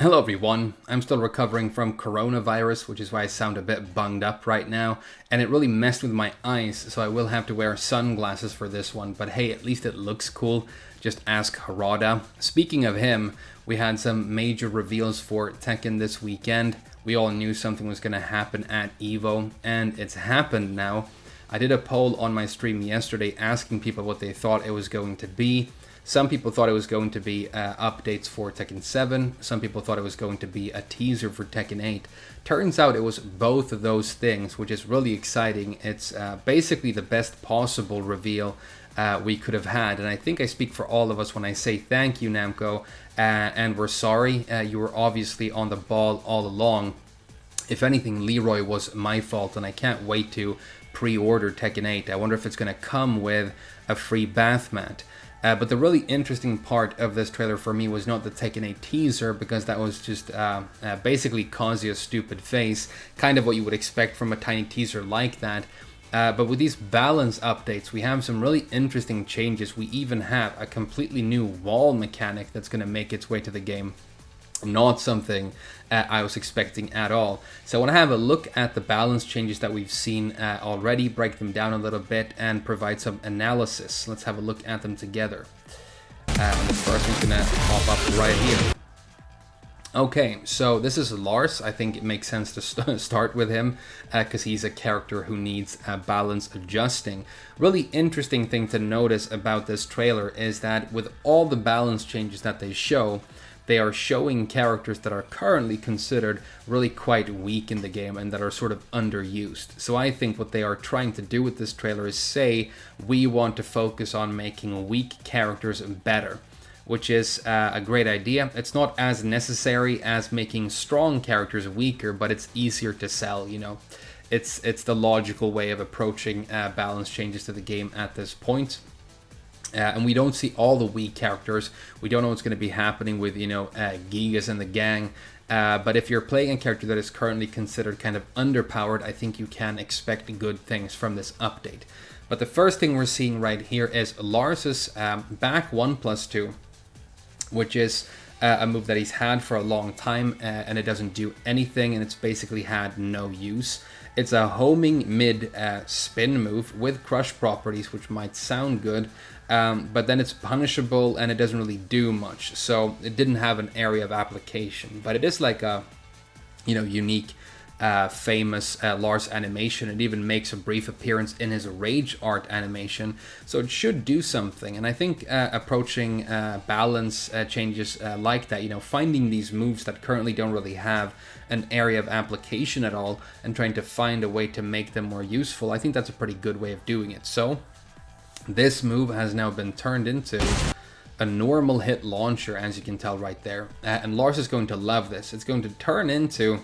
Hello everyone, I'm still recovering from coronavirus, which is why I sound a bit bunged up right now, and it really messed with my eyes, so I will have to wear sunglasses for this one, but hey, at least it looks cool. Just ask Harada. Speaking of him, we had some major reveals for Tekken this weekend. We all knew something was going to happen at EVO, and it's happened now. I did a poll on my stream yesterday asking people what they thought it was going to be. Some people thought it was going to be updates for Tekken 7. Some people thought it was going to be a teaser for Tekken 8. Turns out it was both of those things, which is really exciting. It's basically the best possible reveal we could have had. And I think I speak for all of us when I say thank you, Namco. And we're sorry. You were obviously on the ball all along. If anything, Leroy was my fault, and I can't wait to pre-order Tekken 8. I wonder if it's going to come with a free bath mat. But the really interesting part of this trailer for me was not the Tekken 8 teaser, because that was just basically Kazuya's stupid face, kind of what you would expect from a tiny teaser like that. But with these balance updates, we have some really interesting changes. We even have a completely new wall mechanic that's going to make its way to the game. Not something I was expecting at all. So I want to have a look at the balance changes that we've seen already, break them down a little bit, and provide some analysis. Let's have a look at them together. First one's going to pop up right here. Okay, so this is Lars. I think it makes sense to start with him because he's a character who needs balance adjusting. Really interesting thing to notice about this trailer is that with all the balance changes that they show, they are showing characters that are currently considered really quite weak in the game and that are sort of underused. So I think what they are trying to do with this trailer is say, we want to focus on making weak characters better, which is a great idea. It's not as necessary as making strong characters weaker, but it's easier to sell, you know. It's the logical way of approaching balance changes to the game at this point. And we don't see all the weak characters. We don't know what's going to be happening with, Gigas and the gang. But if you're playing a character that is currently considered kind of underpowered, I think you can expect good things from this update. But the first thing we're seeing right here is Lars's back 1+2, which is a move that he's had for a long time, and it doesn't do anything, and it's basically had no use. It's a homing mid spin move with crush properties, which might sound good, but then it's punishable and it doesn't really do much. So it didn't have an area of application, but it is like a, unique, famous Lars animation. It even makes a brief appearance in his rage art animation, so it should do something. And I think approaching balance changes like that, finding these moves that currently don't really have an area of application at all and trying to find a way to make them more useful, I think that's a pretty good way of doing it. So this move has now been turned into a normal hit launcher, as you can tell right there, and Lars is going to love this. It's going to turn into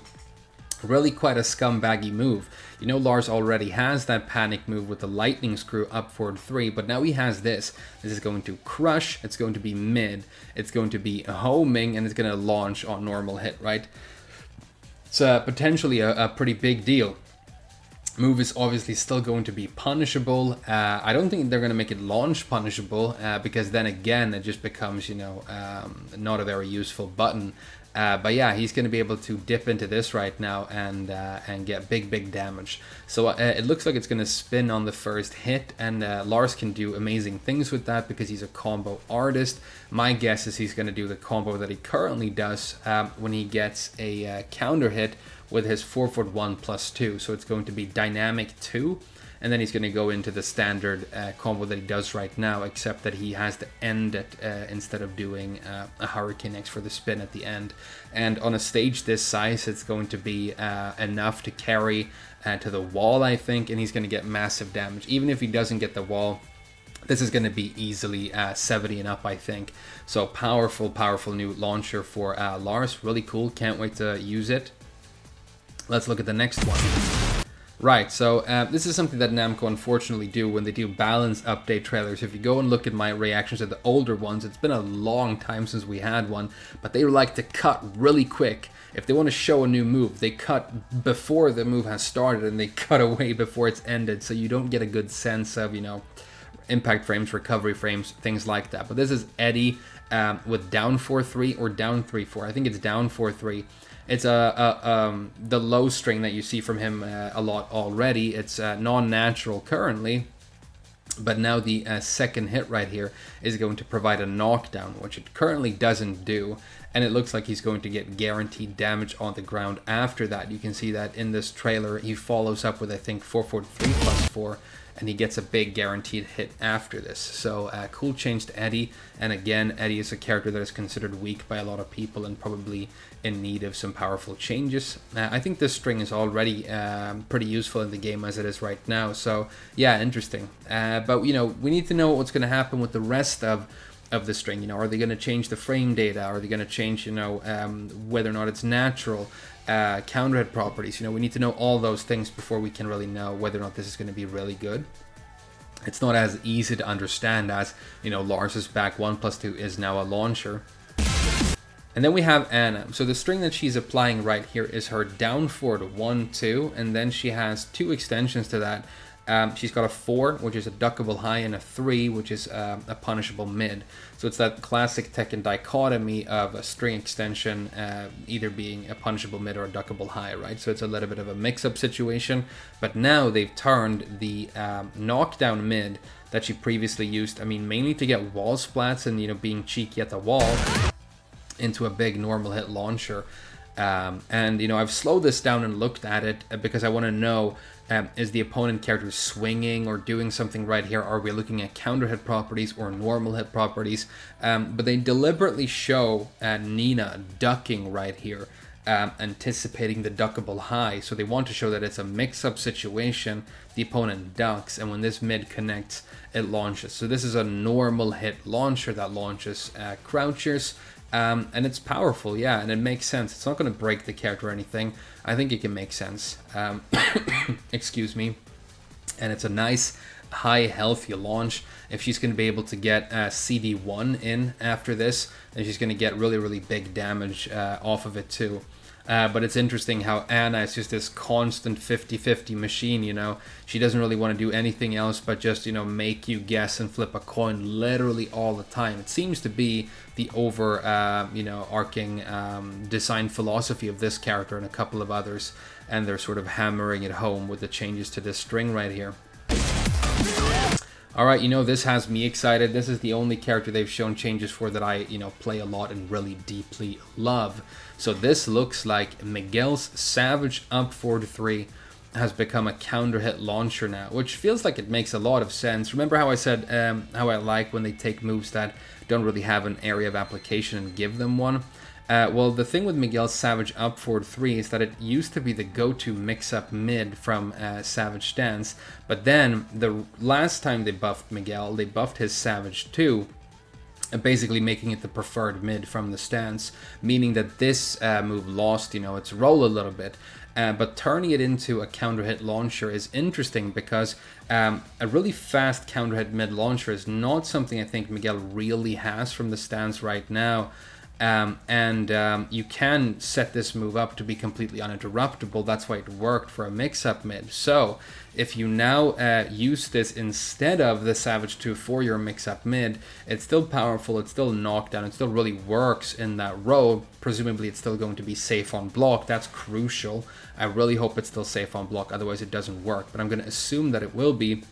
really quite a scumbaggy move. Lars already has that panic move with the lightning screw up forward 3, but now he has this. This is going to crush, it's going to be mid, it's going to be homing, and it's going to launch on normal hit, right? It's potentially a pretty big deal. Move is obviously still going to be punishable. I don't think they're going to make it launch punishable because then again it just becomes, not a very useful button. But yeah, he's going to be able to dip into this right now and get big damage. So it looks like it's going to spin on the first hit, and Lars can do amazing things with that because he's a combo artist. My guess is he's going to do the combo that he currently does when he gets a counter hit with his 4-1+2. So it's going to be dynamic 2. And then he's going to go into the standard combo that he does right now, except that he has to end it instead of doing a Hurricane X for the spin at the end. And on a stage this size, it's going to be enough to carry to the wall, I think, and he's going to get massive damage. Even if he doesn't get the wall, this is going to be easily 70 and up, I think. So powerful new launcher for Lars. Really cool. Can't wait to use it. Let's look at the next one. Right, so this is something that Namco unfortunately do when they do balance update trailers. If you go and look at my reactions to the older ones, it's been a long time since we had one, but they like to cut really quick. If they want to show a new move, they cut before the move has started and they cut away before it's ended, so you don't get a good sense of, impact frames, recovery frames, things like that. But this is Eddie, with down 4-3 or down 3-4. I think it's down 4-3. It's the low string that you see from him a lot already. It's non-natural currently, but now the second hit right here is going to provide a knockdown, which it currently doesn't do. And it looks like he's going to get guaranteed damage on the ground after that. You can see that in this trailer, he follows up with, I think, 443 plus 4, and he gets a big guaranteed hit after this. So cool change to Eddie. And again, Eddie is a character that is considered weak by a lot of people and probably in need of some powerful changes. I think this string is already pretty useful in the game as it is right now. So yeah, interesting. But you know, we need to know what's going to happen with the rest of the string. You know, are they going to change the frame data? Are they going to change, you know, whether or not it's natural? Counterhit properties. You know, we need to know all those things before we can really know whether or not this is going to be really good. It's not as easy to understand as, you know, Lars's back 1+2 is now a launcher. And then we have Anna. So the string that she's applying right here is her down forward 1-2, and then she has two extensions to that. She's got a 4, which is a duckable high, and a 3, which is a punishable mid. So it's that classic Tekken dichotomy of a string extension either being a punishable mid or a duckable high, right? So it's a little bit of a mix-up situation. But now they've turned the knockdown mid that she previously used, I mean, mainly to get wall splats and, you know, being cheeky at the wall, into a big normal hit launcher. And, you know, I've slowed this down and looked at it because I want to know, is the opponent character swinging or doing something right here? Are we looking at counter hit properties or normal hit properties? But they deliberately show Nina ducking right here, anticipating the duckable high. So they want to show that it's a mix-up situation. The opponent ducks, and when this mid connects, it launches. So this is a normal hit launcher that launches crouchers. And it's powerful, yeah, and it makes sense. It's not going to break the character or anything. I think it can make sense. Excuse me. And it's a nice, high, healthy launch. If she's going to be able to get CD1 in after this, then she's going to get really, really big damage off of it too. But it's interesting how Anna is just this constant 50-50 machine, you know. She doesn't really want to do anything else but just, you know, make you guess and flip a coin literally all the time. It seems to be the you know, arcing design philosophy of this character and a couple of others. And they're sort of hammering it home with the changes to this string right here. Alright, you know, this has me excited. This is the only character they've shown changes for that I, you know, play a lot and really deeply love. So this looks like Miguel's Savage up forward 3 has become a counter hit launcher now, which feels like it makes a lot of sense. Remember how I said how I like when they take moves that don't really have an area of application and give them one? Well, the thing with Miguel's Savage up forward 3 is that it used to be the go-to mix-up mid from Savage stance, but then the last time they buffed Miguel, they buffed his Savage 2, basically making it the preferred mid from the stance, meaning that this move lost, you know, its role a little bit. But turning it into a counter hit launcher is interesting because a really fast counter hit mid launcher is not something I think Miguel really has from the stance right now. You can set this move up to be completely uninterruptible. That's why it worked for a mix-up mid. So if you now use this instead of the Savage 2 for your mix-up mid, it's still powerful, it's still knockdown, it still really works in that row. Presumably it's still going to be safe on block. That's crucial. I really hope it's still safe on block, otherwise it doesn't work. But I'm going to assume that it will be.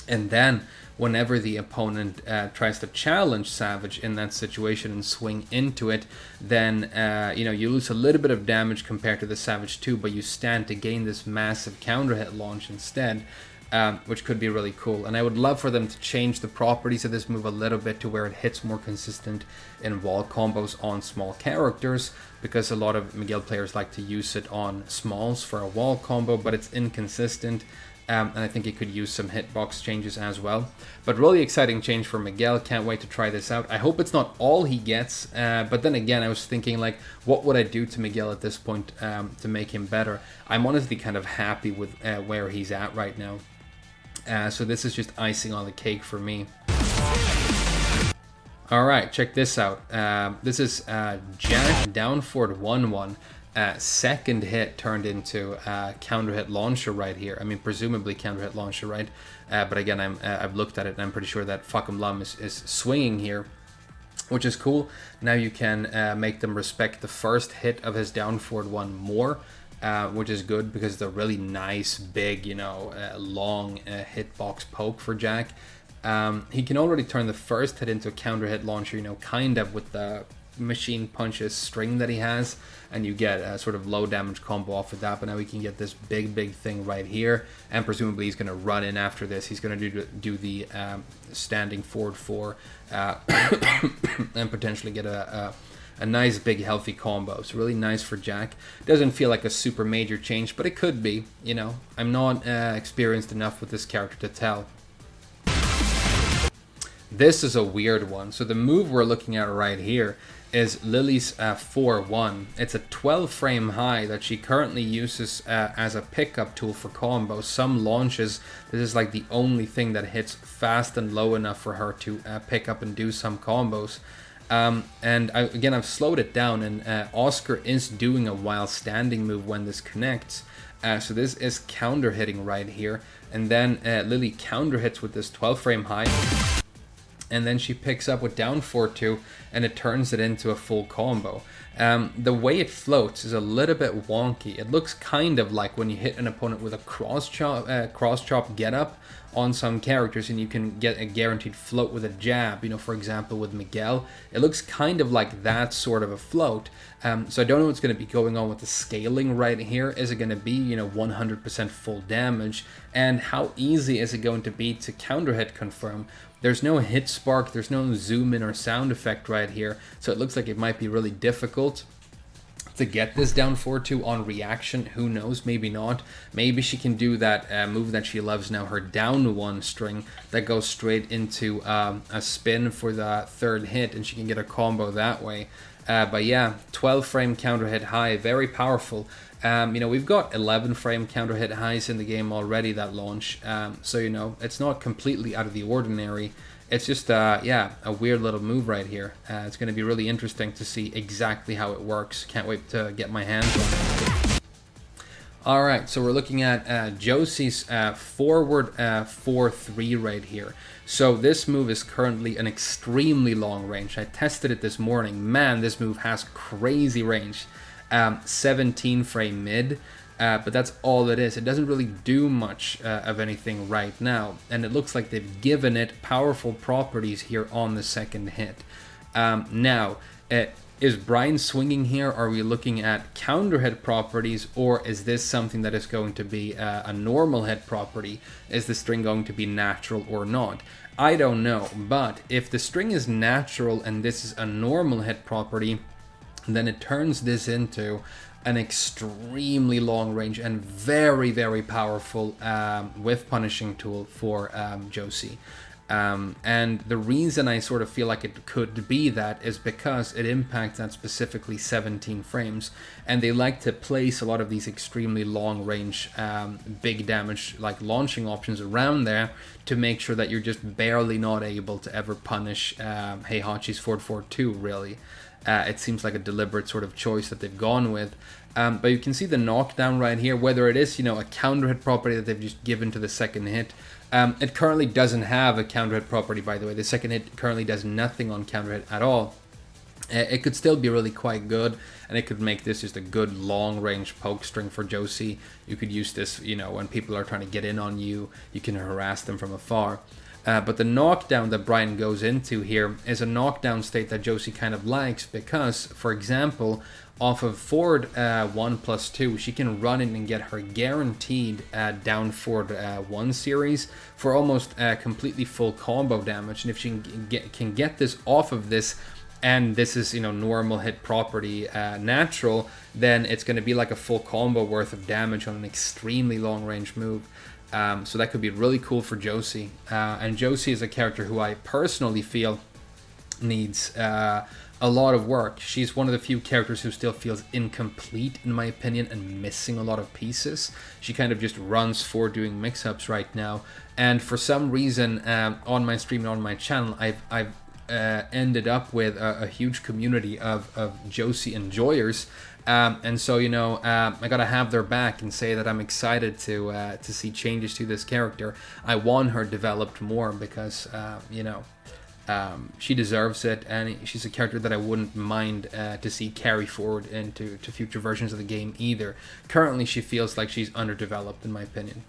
And then whenever the opponent tries to challenge Savage in that situation and swing into it, then you know, you lose a little bit of damage compared to the Savage 2, but you stand to gain this massive counter hit launch instead, which could be really cool. And I would love for them to change the properties of this move a little bit to where it hits more consistent in wall combos on small characters, because a lot of Miguel players like to use it on smalls for a wall combo, but it's inconsistent. And I think it could use some hitbox changes as well. But really exciting change for Miguel. Can't wait to try this out. I hope it's not all he gets. But then again, I was thinking, like, what would I do to Miguel at this point to make him better? I'm honestly kind of happy with where he's at right now. So this is just icing on the cake for me. Alright, check this out. This is Jack down forward 1-1. Second hit turned into counter hit launcher right here. I mean, presumably counter hit launcher, right? But again, I've looked at it and I'm pretty sure that Fuck 'em Lum is swinging here. which is cool. Now you can make them respect the first hit of his down forward one more, which is good because it's a really nice, big, long hitbox poke for Jack. He can already turn the first hit into a counter hit launcher, kind of with the machine punches string that he has, and you get a sort of low damage combo off of that. But now we can get this big thing right here, and presumably he's going to run in after this. He's going to do the standing forward 4 and potentially get a nice big healthy combo. So really nice for Jack. Doesn't feel like a super major change, but it could be. I'm not experienced enough with this character to tell. This is a weird one. So the move we're looking at right here is Lily's 4-1. It's a 12 frame high that she currently uses as a pickup tool for combos. Some launches, this is like the only thing that hits fast and low enough for her to pick up and do some combos. Again, I've slowed it down, and Oscar is doing a while standing move when this connects. So this is counter hitting right here. And then Lily counter hits with this 12 frame high. And then she picks up with down 4-2, and it turns it into a full combo. The way it floats is a little bit wonky. It looks kind of like when you hit an opponent with a cross chop get up on some characters, and you can get a guaranteed float with a jab. For example, with Miguel, it looks kind of like that sort of a float. So I don't know what's going to be going on with the scaling right here. Is it going to be 100% full damage, and how easy is it going to be to counter hit confirm? There's no hit spark, there's no zoom in or sound effect right here, so it looks like it might be really difficult to get this down 4-2 on reaction. Who knows, maybe not. Maybe she can do that move that she loves now, her down 1 string that goes straight into a spin for the third hit, and she can get a combo that way. But yeah, 12 frame counter hit high, very powerful. We've got 11 frame counter hit highs in the game already that launch. So, it's not completely out of the ordinary. It's just, a weird little move right here. It's going to be really interesting to see exactly how it works. Can't wait to get my hands on it. Alright, so we're looking at Josie's forward 4-3 right here. So this move is currently an extremely long range. I tested it this morning. Man, this move has crazy range. 17 frame mid, but that's all it is. It doesn't really do much of anything right now, and it looks like they've given it powerful properties here on the second hit. Now, is Brian swinging here? Are we looking at counter hit properties, or is this something that is going to be a normal hit property? Is the string going to be natural or not? I don't know, but if the string is natural and this is a normal hit property, then it turns this into an extremely long range and very powerful whiff punishing tool for Josie. And the reason I sort of feel like it could be that is because it impacts at specifically 17 frames, and they like to place a lot of these extremely long range big damage like launching options around there to make sure that you're just barely not able to ever punish Heihachi's 4-4-2 really. It seems like a deliberate sort of choice that they've gone with. But you can see the knockdown right here, whether it is, a counter hit property that they've just given to the second hit. It currently doesn't have a counter hit property, by the way. The second hit currently does nothing on counter hit at all. It could still be really quite good, and it could make this just a good long range poke string for Josie. You could use this, when people are trying to get in on you, you can harass them from afar. But the knockdown that Brian goes into here is a knockdown state that Josie kind of likes because, for example, off of forward 1+2, she can run in and get her guaranteed down forward 1 series for almost completely full combo damage. And if she can get this off of this, and this is normal hit property natural, then it's going to be like a full combo worth of damage on an extremely long range move. So that could be really cool for Josie. And Josie is a character who I personally feel needs a lot of work. She's one of the few characters who still feels incomplete, in my opinion, and missing a lot of pieces. She kind of just runs for doing mix-ups right now. And for some reason, on my stream and on my channel, I've ended up with a huge community of Josie enjoyers. And so, I gotta have their back and say that I'm excited to see changes to this character. I want her developed more because, She deserves it, and she's a character that I wouldn't mind to see carry forward into future versions of the game either. Currently, she feels like she's underdeveloped, in my opinion.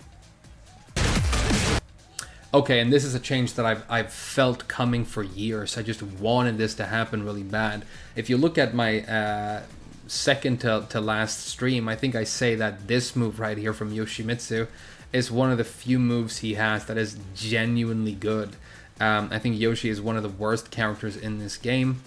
Okay, and this is a change that I've felt coming for years. I just wanted this to happen really bad. If you look at my second to last stream, I think I say that this move right here from Yoshimitsu is one of the few moves he has that is genuinely good. I think Yoshi is one of the worst characters in this game.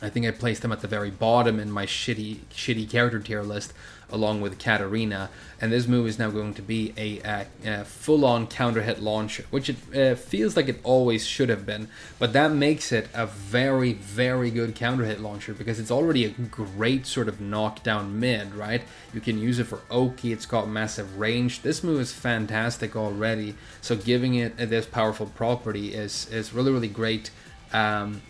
I think I placed him at the very bottom in my shitty character tier list, along with Katarina. And this move is now going to be a full-on counter hit launcher, which it feels like it always should have been. But that makes it a very, very good counter hit launcher, because it's already a great sort of knockdown mid, right? You can use it for Oki, it's got massive range. This move is fantastic already, so giving it this powerful property is really, really great.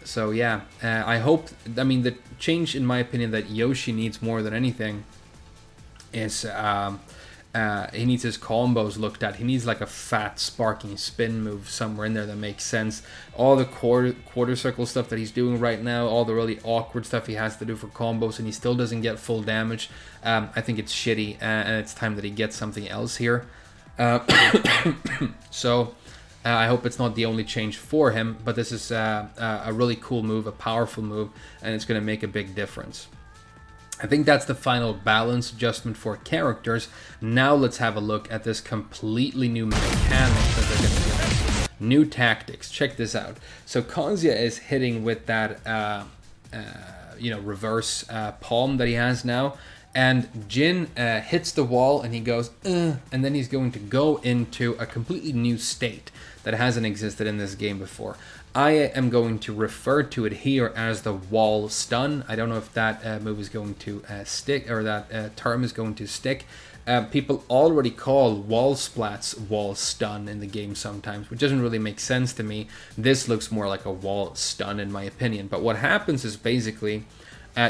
So yeah, I hope, I mean, the change in my opinion that Yoshi needs more than anything is he needs his combos looked at. He needs like a fat sparking spin move somewhere in there that makes sense. All the quarter circle stuff that he's doing right now, all the really awkward stuff he has to do for combos, and he still doesn't get full damage. I think it's shitty, and it's time that he gets something else here. So I hope it's not the only change for him, but this is a really cool move, a powerful move, and it's going to make a big difference. I think that's the final balance adjustment for characters. Now let's have a look at this completely new mechanic that they're going to give us. New tactics. Check this out. So Kazuya is hitting with that reverse palm that he has now. And Jin hits the wall and he goes, and then he's going to go into a completely new state that hasn't existed in this game before. I am going to refer to it here as the wall stun. I don't know if that move is going to stick, or that term is going to stick. People already call wall splats wall stun in the game sometimes, which doesn't really make sense to me. This looks more like a wall stun in my opinion. But what happens is basically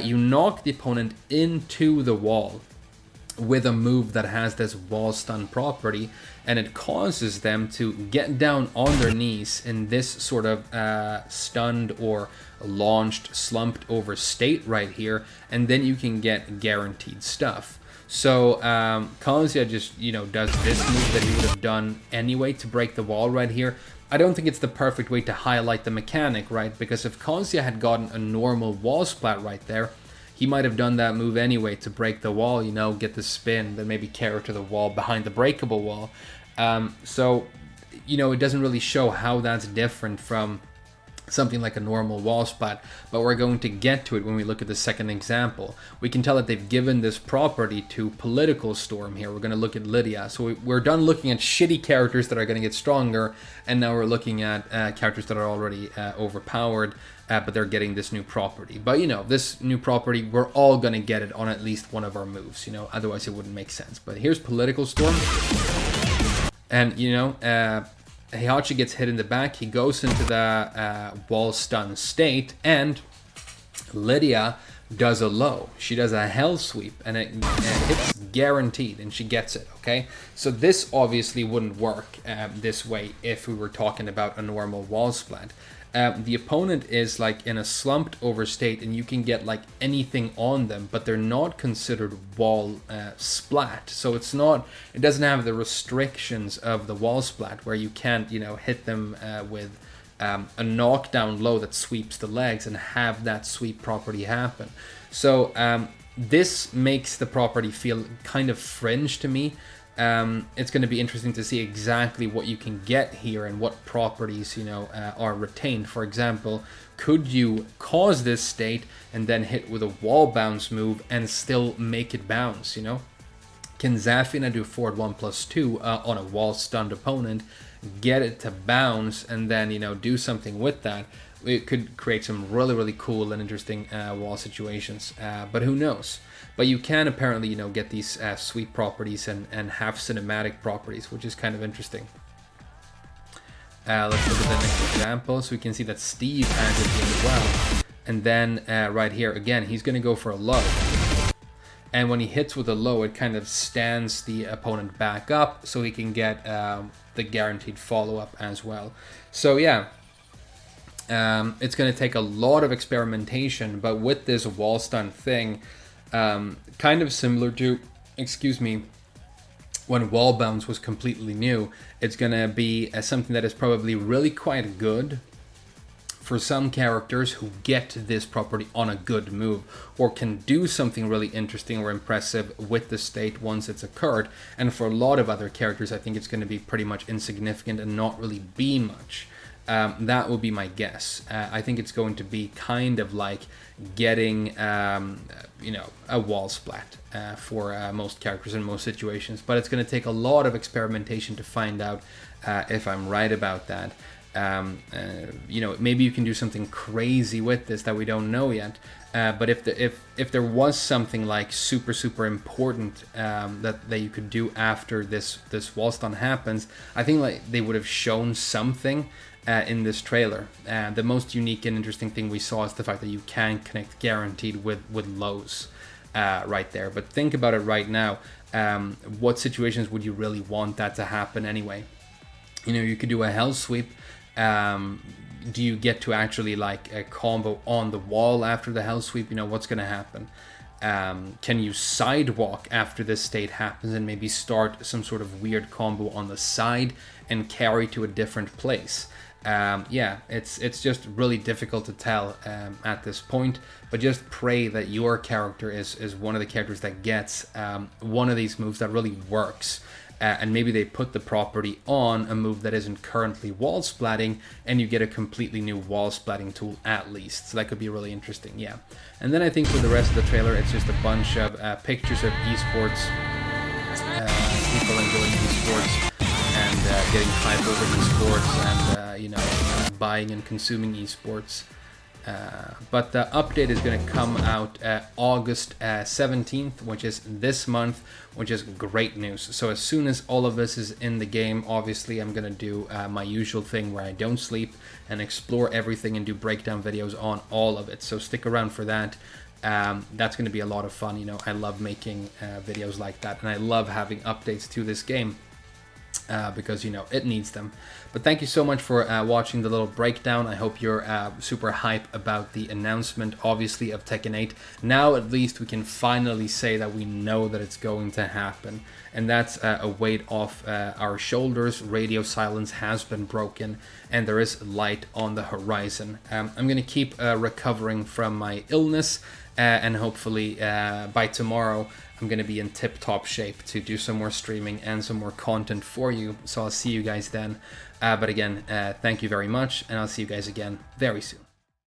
you knock the opponent into the wall with a move that has this wall stun property, and it causes them to get down on their knees in this sort of stunned or launched, slumped over state right here, and then you can get guaranteed stuff. So Kazuya just, does this move that he would have done anyway to break the wall right here. I don't think it's the perfect way to highlight the mechanic, right? Because if Kazuya had gotten a normal wall splat right there, he might have done that move anyway to break the wall, get the spin, then maybe carry to the wall behind the breakable wall. So, it doesn't really show how that's different from something like a normal wall splat, but we're going to get to it when we look at the second example. We can tell that they've given this property to Political Storm here. We're going to look at Lydia. So we're done looking at shitty characters that are going to get stronger, and now we're looking at characters that are already overpowered, but they're getting this new property. But this new property, we're all going to get it on at least one of our moves, otherwise it wouldn't make sense. But here's Political Storm, and Heihachi gets hit in the back. He goes into the wall stun state, and Lydia does a low. She does a hell sweep, and it hits guaranteed, and she gets it, okay? So this obviously wouldn't work this way if we were talking about a normal wall splat. The opponent is like in a slumped over state, and you can get like anything on them, but they're not considered wall splat. So it doesn't have the restrictions of the wall splat where you can't, hit them with a knockdown low that sweeps the legs and have that sweep property happen. So this makes the property feel kind of fringe to me. It's going to be interesting to see exactly what you can get here and what properties are retained. For example, could you cause this state and then hit with a wall bounce move and still make it bounce? Can Zafina do forward 1+2 on a wall stunned opponent, get it to bounce, and then do something with that? It could create some really, really cool and interesting wall situations, but who knows? But you can apparently, get these sweep properties and have cinematic properties, which is kind of interesting. Let's look at the next example. So we can see that Steve has it here as well. And then right here, again, he's going to go for a low. And when he hits with a low, it kind of stands the opponent back up so he can get the guaranteed follow-up as well. So yeah. It's going to take a lot of experimentation, but with this wall stun thing, kind of similar to, excuse me, when wall bounce was completely new, it's going to be something that is probably really quite good for some characters who get this property on a good move, or can do something really interesting or impressive with the state once it's occurred. And for a lot of other characters, I think it's going to be pretty much insignificant and not really be much. That would be my guess. I think it's going to be kind of like getting, a wall splat for most characters in most situations. But it's going to take a lot of experimentation to find out if I'm right about that. Maybe you can do something crazy with this that we don't know yet. But if there was something like super important that you could do after this wall stun happens, I think like they would have shown something in this trailer. The most unique and interesting thing we saw is the fact that you can connect guaranteed with lows right there. But think about it right now. What situations would you really want that to happen anyway? You could do a hell sweep. Do you get to actually like a combo on the wall after the hell sweep? What's going to happen? Can you sidewalk after this state happens and maybe start some sort of weird combo on the side and carry to a different place? It's just really difficult to tell at this point, but just pray that your character is one of the characters that gets one of these moves that really works. And maybe they put the property on a move that isn't currently wall splatting, and you get a completely new wall splatting tool at least. So that could be really interesting, yeah. And then I think for the rest of the trailer, it's just a bunch of pictures of esports, people enjoying esports, and getting hype over esports, and buying and consuming esports. But the update is going to come out August 17th, which is this month, which is great news. So as soon as all of this is in the game, obviously I'm going to do my usual thing where I don't sleep and explore everything and do breakdown videos on all of it. So stick around for that. That's going to be a lot of fun. I love making videos like that, and I love having updates to this game. Because it needs them. But thank you so much for watching the little breakdown. I hope you're super hype about the announcement, obviously, of Tekken 8. Now at least we can finally say that we know that it's going to happen, and that's a weight off our shoulders. Radio silence has been broken, and there is light on the horizon. I'm gonna keep recovering from my illness, and hopefully by tomorrow I'm going to be in tip-top shape to do some more streaming and some more content for you. So I'll see you guys then. But again, thank you very much, and I'll see you guys again very soon.